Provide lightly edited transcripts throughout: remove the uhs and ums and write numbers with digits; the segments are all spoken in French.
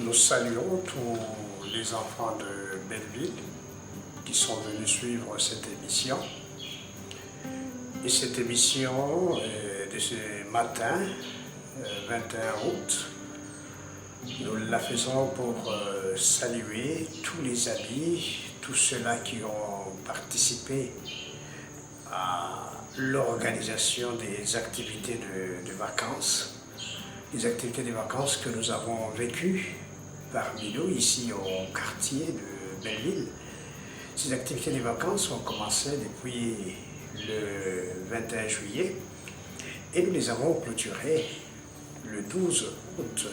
Nous saluons tous les enfants de Belleville qui sont venus suivre cette émission. Et cette émission de ce matin, 21 août, nous la faisons pour saluer tous les amis, tous ceux-là qui ont participé à l'organisation des activités de vacances, les activités de vacances que nous avons vécues parmi nous ici au quartier de Belleville. Ces activités de vacances ont commencé depuis le 21 juillet et nous les avons clôturées le 12 août.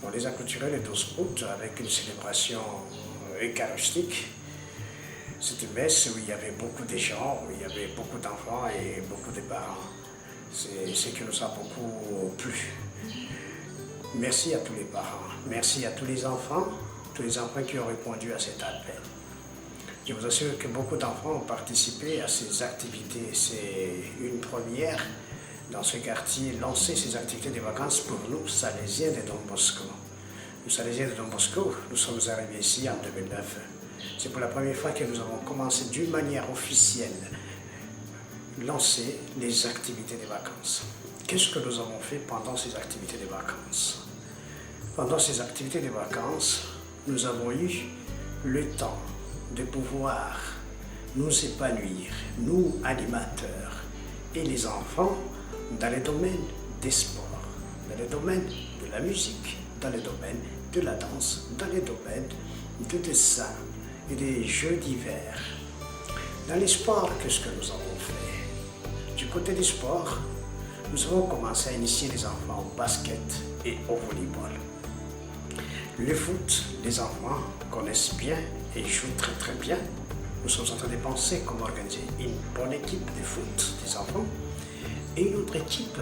On les a clôturées le 12 août avec une célébration eucharistique. C'était une messe où il y avait beaucoup de gens, où il y avait beaucoup d'enfants et beaucoup de parents. C'est ce qui nous a beaucoup plu. Merci à tous les parents, merci à tous les enfants qui ont répondu à cet appel. Je vous assure que beaucoup d'enfants ont participé à ces activités. C'est une première dans ce quartier, lancer ces activités de vacances pour nous, Salésiens de Don Bosco. Nous, Salésiens de Don Bosco, nous sommes arrivés ici en 2009. C'est pour la première fois que nous avons commencé d'une manière officielle lancer les activités de vacances. Qu'est-ce que nous avons fait pendant ces activités de vacances? Pendant ces activités de vacances, nous avons eu le temps de pouvoir nous épanouir, nous animateurs et les enfants, dans les domaines des sports, dans les domaines de la musique, dans les domaines de la danse, dans les domaines du dessin et des jeux divers. Dans les sports, qu'est-ce que nous avons fait? Du côté du sport, nous avons commencé à initier les enfants au basket et au volleyball. Le foot, les enfants connaissent bien et jouent très très bien. Nous sommes en train de penser comment organiser une bonne équipe de foot des enfants et une autre équipe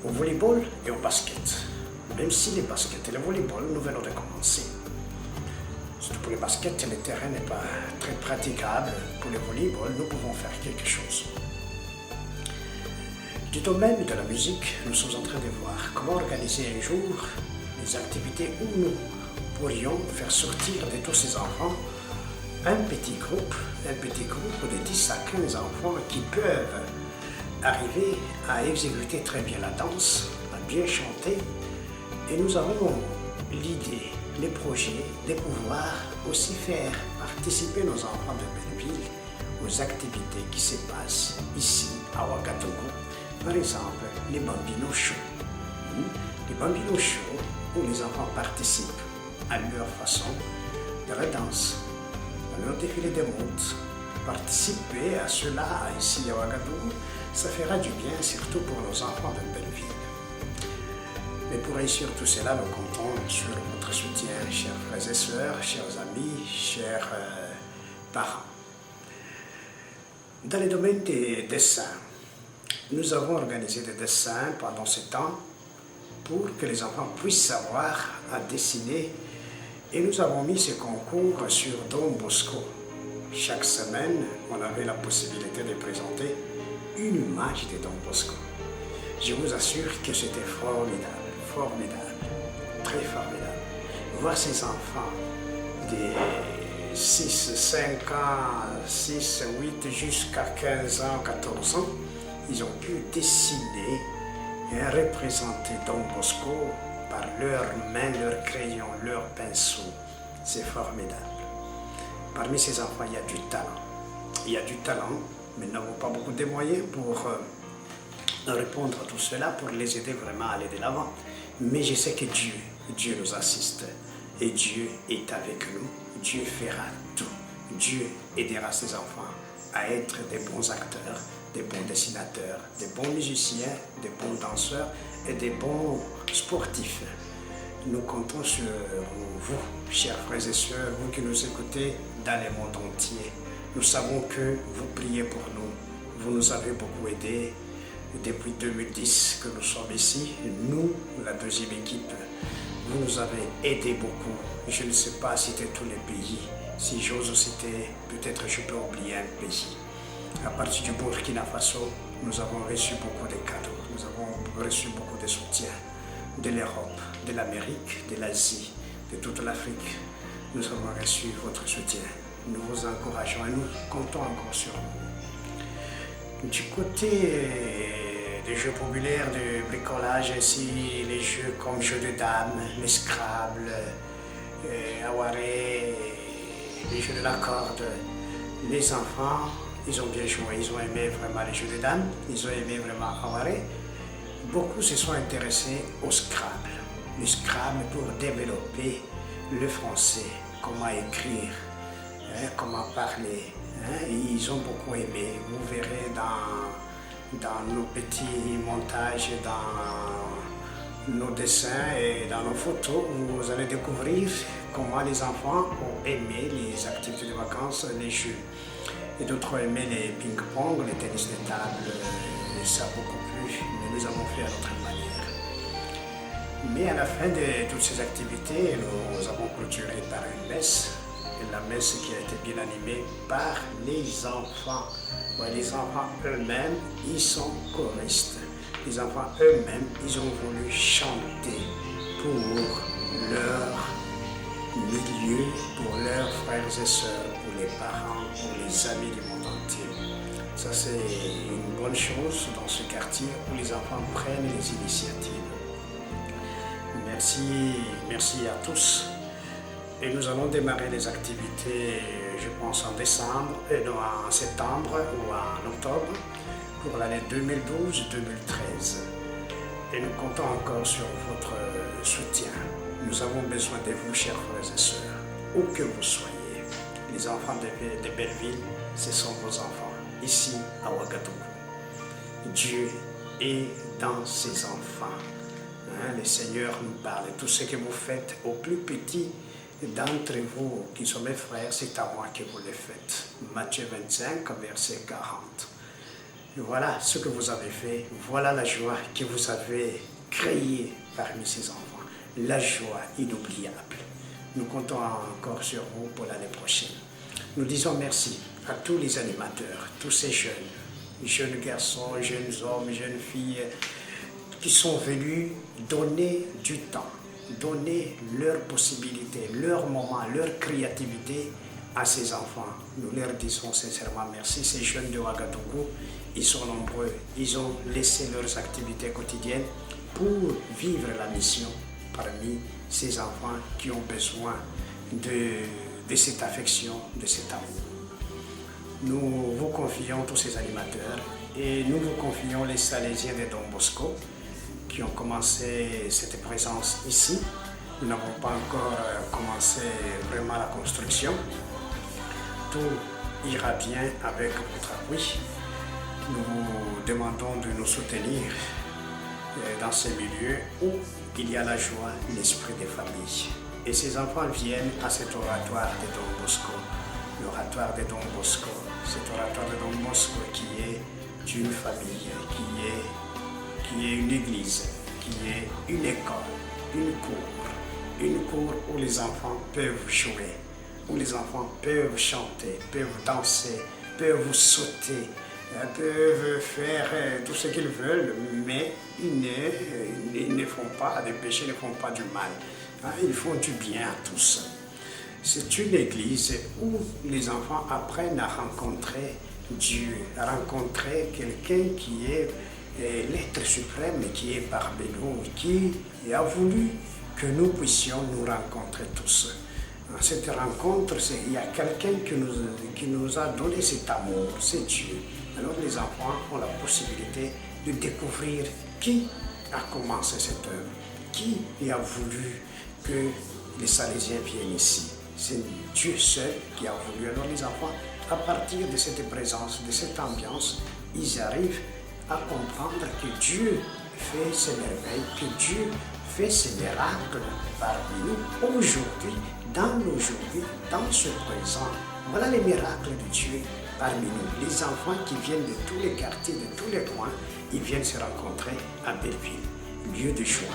au volleyball et au basket. Même si les baskets et le volleyball, nous venons de commencer. Surtout pour le basket, le terrain n'est pas très praticable. Pour le volleyball, nous pouvons faire quelque chose. Du domaine de la musique, nous sommes en train de voir comment organiser un jour des activités où nous pourrions faire sortir de tous ces enfants un petit groupe de 10 à 15 enfants qui peuvent arriver à exécuter très bien la danse, à bien chanter. Et nous avons l'idée, les projets de pouvoir aussi faire participer nos enfants de Belleville aux activités qui se passent ici à Ouagadougou. Par exemple, les Bambino Show. Les Bambino Show où les enfants participent à leur façon de la danse, à leur défilé de mode. Participer à cela ici à Ouagadougou, ça fera du bien, surtout pour nos enfants de Belleville. Mais pour réussir tout cela, nous comptons sur votre soutien, chers frères et sœurs, chers amis, chers parents. Dans le domaine des dessins, nous avons organisé des dessins pendant ce temps pour que les enfants puissent savoir à dessiner et nous avons mis ce concours sur Don Bosco. Chaque semaine, on avait la possibilité de présenter une image de Don Bosco. Je vous assure que c'était formidable, très formidable. Voir ces enfants de 6, 5 ans, 6, 8 jusqu'à 15 ans, 14 ans, ils ont pu dessiner et représenter Don Bosco par leurs mains, leurs crayons, leurs pinceaux. C'est formidable. Parmi ces enfants, il y a du talent. Il y a du talent, mais nous n'avons pas beaucoup de moyens pour répondre à tout cela, pour les aider vraiment à aller de l'avant. Mais je sais que Dieu nous assiste et Dieu est avec nous. Dieu fera tout. Dieu aidera ses enfants à être des bons acteurs, des bons dessinateurs, des bons musiciens, des bons danseurs et des bons sportifs. Nous comptons sur vous, chers frères et sœurs, vous qui nous écoutez dans le monde entier. Nous savons que vous priez pour nous. Vous nous avez beaucoup aidés depuis 2010 que nous sommes ici. Nous, la deuxième équipe, vous nous avez aidés beaucoup. Je ne sais pas citer tous les pays. Si j'ose citer, peut-être je peux oublier un pays. À partir du Burkina Faso, nous avons reçu beaucoup de cadeaux. Nous avons reçu beaucoup de soutien de l'Europe, de l'Amérique, de l'Asie, de toute l'Afrique, nous avons reçu votre soutien. Nous vous encourageons et nous comptons encore sur vous. Du côté des jeux populaires de bricolage, ainsi les jeux comme jeux de dames, les Scrabble, Awaré, les jeux de la corde, les enfants, ils ont bien joué, ils ont aimé vraiment les jeux de dames, ils ont aimé vraiment Awaré. Beaucoup se sont intéressés au Scrabble. Le Scrabble pour développer le français, comment écrire, comment parler. Ils ont beaucoup aimé. Vous verrez dans nos petits montages, dans nos dessins et dans nos photos, vous allez découvrir comment les enfants ont aimé les activités de vacances, les jeux. Et d'autres ont aimé les ping-pong, les tennis de table, et ça a beaucoup plu, mais nous avons fait à notre manière. Mais à la fin de toutes ces activités, nous avons clôturé par une messe. Et la messe qui a été bien animée par les enfants. Ouais, les enfants eux-mêmes, ils sont choristes. Les enfants eux-mêmes, ils ont voulu chanter pour leur milieu, pour leurs frères et sœurs, pour les parents, pour les amis du monde entier. Ça, c'est une bonne chose dans ce quartier où les enfants prennent les initiatives. Merci à tous. Et nous allons démarrer les activités, je pense, en décembre, et non en septembre ou en octobre, pour l'année 2012-2013. Et nous comptons encore sur votre soutien. Nous avons besoin de vous, chers frères et sœurs, où que vous soyez. Les enfants de Belleville, ce sont vos enfants, ici à Ouagadougou. Dieu est dans ses enfants. Le Seigneur nous parle. Tout ce que vous faites aux plus petits d'entre vous qui sont mes frères, c'est à moi que vous le faites. Matthieu 25, verset 40. Et voilà ce que vous avez fait. Voilà la joie que vous avez créée parmi ces enfants. La joie inoubliable. Nous comptons encore sur vous pour l'année prochaine. Nous disons merci à tous les animateurs, tous ces jeunes garçons, jeunes hommes, jeunes filles, qui sont venus donner du temps, donner leurs possibilités, leurs moments, leur créativité à ces enfants. Nous leur disons sincèrement merci. Ces jeunes de Ouagadougou, ils sont nombreux. Ils ont laissé leurs activités quotidiennes pour vivre la mission parmi ces enfants qui ont besoin de cette affection, de cet amour. Nous vous confions tous ces animateurs et nous vous confions les Salésiens de Don Bosco qui ont commencé cette présence ici. Nous n'avons pas encore commencé vraiment la construction. Tout ira bien avec votre appui. Nous vous demandons de nous soutenir dans ces milieux où il y a la joie, l'esprit des familles. Et ces enfants viennent à cet oratoire de Don Bosco, l'oratoire de Don Bosco, cet oratoire de Don Bosco qui est une famille, qui est une église, qui est une école, une cour où les enfants peuvent jouer, où les enfants peuvent chanter, peuvent danser, peuvent sauter, peuvent faire tout ce qu'ils veulent, mais ils ne font pas de péché, ne font pas du mal. Ils font du bien à tous. C'est une église où les enfants apprennent à rencontrer Dieu, à rencontrer quelqu'un qui est l'être suprême qui est parmi nous, qui a voulu que nous puissions nous rencontrer tous. Dans cette rencontre, il y a quelqu'un qui nous a donné cet amour, c'est Dieu. Alors les enfants ont la possibilité de découvrir qui a commencé cette œuvre, qui a voulu que les Salésiens viennent ici. C'est Dieu seul qui a voulu. Alors les enfants, à partir de cette présence, de cette ambiance, ils arrivent à comprendre que Dieu fait ses merveilles, que Dieu fait ses miracles parmi nous, aujourd'hui, dans ce présent. Voilà les miracles de Dieu parmi nous. Les enfants qui viennent de tous les quartiers, de tous les coins, ils viennent se rencontrer à Belleville. Lieu de joie,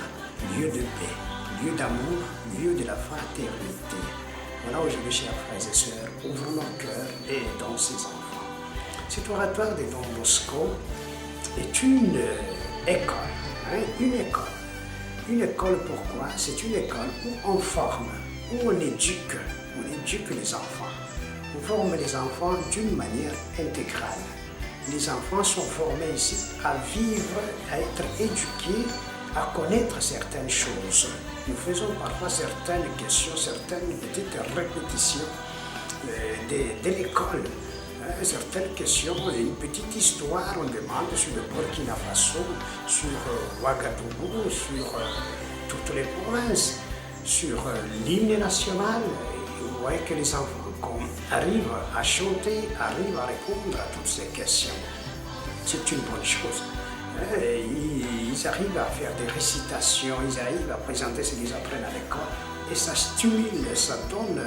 lieu de paix, lieu d'amour, lieu de la fraternité. Voilà aujourd'hui, chers frères et sœurs, ouvrons nos cœurs et aidons ces enfants. Cet oratoire de Don Bosco est une école. Une école. Une école, pourquoi? C'est une école où on forme où on éduque les enfants. On forme les enfants d'une manière intégrale. Les enfants sont formés ici à vivre, à être éduqués, à connaître certaines choses. Nous faisons parfois certaines questions, certaines petites répétitions de l'école. Certaines questions, une petite histoire, on demande sur le Burkina Faso, sur Ouagadougou, sur toutes les provinces, sur l'hymne national. Et vous voyez que les enfants arrivent à chanter, arrivent à répondre à toutes ces questions. C'est une bonne chose. Ils arrivent à faire des récitations, ils arrivent à présenter ce qu'ils apprennent à l'école. Et ça stimule, ça donne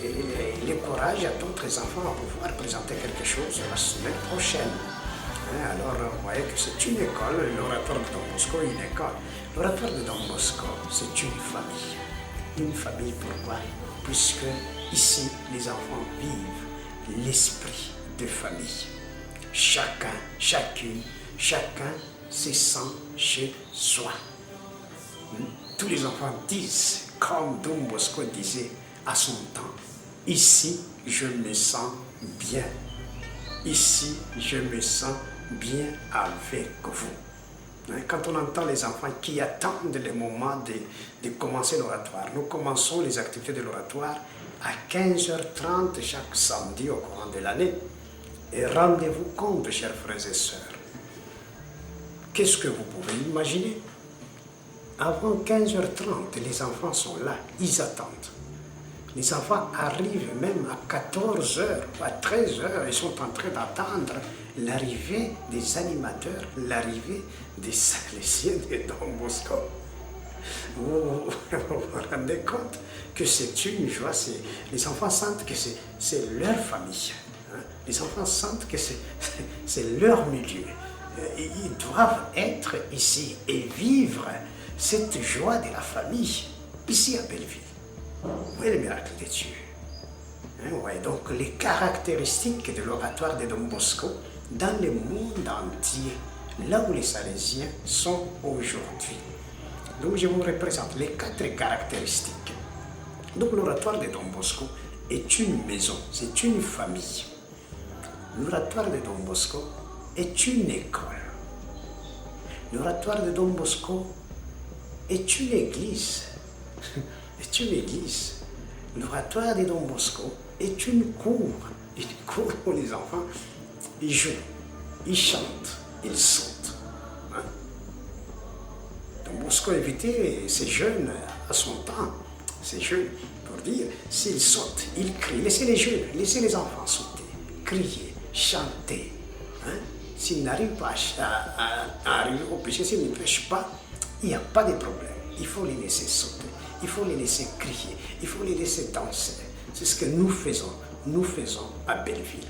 le courage à d'autres enfants à pouvoir présenter quelque chose la semaine prochaine. Alors, vous voyez que c'est une école, l'oratoire de Don Bosco est une école. L'oratoire de Don Bosco, c'est une famille. Une famille, pourquoi? Puisque ici, les enfants vivent l'esprit de famille. Chacun, chacune, chacun se sent chez soi. Tous les enfants disent, comme Don Bosco disait à son temps, ici, je me sens bien. Ici, je me sens bien avec vous. Quand on entend les enfants qui attendent le moment de commencer l'oratoire, nous commençons les activités de l'oratoire à 15h30 chaque samedi au courant de l'année. Et rendez-vous compte, chers frères et sœurs, qu'est-ce que vous pouvez imaginer? Avant 15h30, les enfants sont là, ils attendent. Les enfants arrivent même à 14h ou à 13h, ils sont en train d'attendre l'arrivée des animateurs, l'arrivée des Salésiens de Don Bosco. Vous vous rendez compte que c'est une joie, les enfants sentent que c'est leur famille. Les enfants sentent que c'est leur milieu. Ils doivent être ici et vivre cette joie de la famille, ici à Belleville. Vous voyez le miracle de Dieu. Ouais, donc les caractéristiques de l'oratoire de Don Bosco dans le monde entier, là où les Salésiens sont aujourd'hui. Donc je vous représente les 4 caractéristiques. Donc l'oratoire de Don Bosco est une maison, c'est une famille. L'oratoire de Don Bosco est une école. L'oratoire de Don Bosco est une église. est une église. L'oratoire de Don Bosco est une cour où les enfants ils jouent, ils chantent, ils sautent. Don Bosco invitait ces jeunes à son temps, ces jeunes, pour dire, s'ils sautent, ils crient. Laissez les jeunes, laissez les enfants sauter, crier, chanter. S'ils n'arrivent pas à arriver au péché, s'ils ne prêchent pas, il n'y a pas de problème. Il faut les laisser sauter, il faut les laisser crier, il faut les laisser danser. C'est ce que nous faisons à Belleville.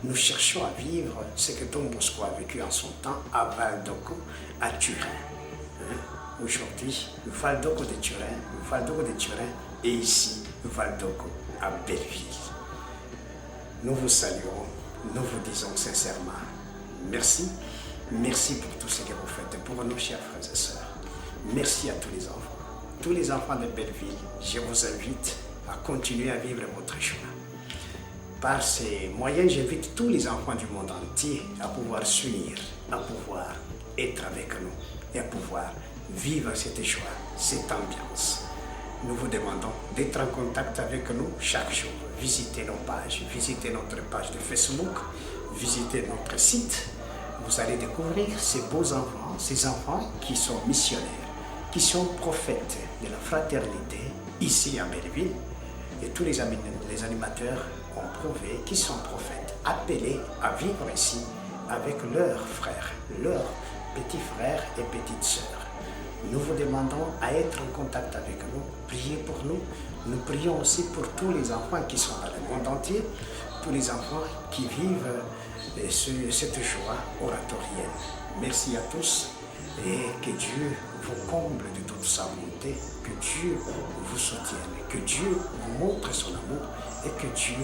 Nous cherchons à vivre ce que Don Bosco a vécu en son temps à Val-d'Occo, à Turin. Aujourd'hui, Val-d'Occo de Turin, et ici, Val-d'Occo à Belleville. Nous vous saluons, nous vous disons sincèrement merci. Merci pour tout ce que vous faites pour nos chers frères et sœurs. Merci à tous les enfants de Belleville. Je vous invite à continuer à vivre votre chemin. Par ces moyens, j'invite tous les enfants du monde entier à pouvoir s'unir, à pouvoir être avec nous et à pouvoir vivre cette joie, cette ambiance. Nous vous demandons d'être en contact avec nous chaque jour. Visitez nos pages, visitez notre page de Facebook, visitez notre site. Vous allez découvrir ces beaux enfants, ces enfants qui sont missionnaires, qui sont prophètes de la fraternité ici à Belleville. Et tous les animateurs ont prouvé qu'ils sont prophètes, appelés à vivre ici avec leurs frères, leurs petits frères et petites sœurs. Nous vous demandons à être en contact avec nous, priez pour nous. Nous prions aussi pour tous les enfants qui sont dans le monde entier, tous les enfants qui vivent cette joie oratorienne. Merci à tous et que Dieu vous comble de toute sa bonté, que Dieu vous soutienne, que Dieu vous montre son amour et que Dieu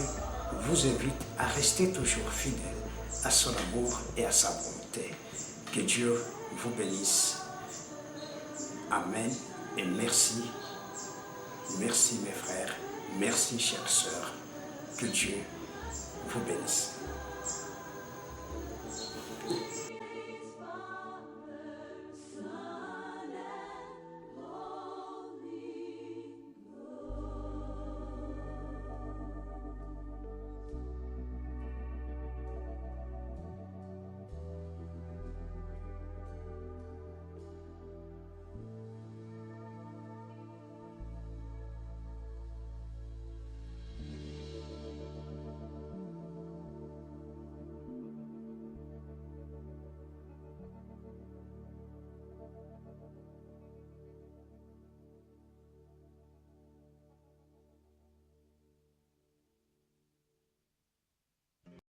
vous invite à rester toujours fidèle à son amour et à sa bonté. Que Dieu vous bénisse. Amen et merci Merci mes frères, merci chères sœurs. Que Dieu vous bénisse.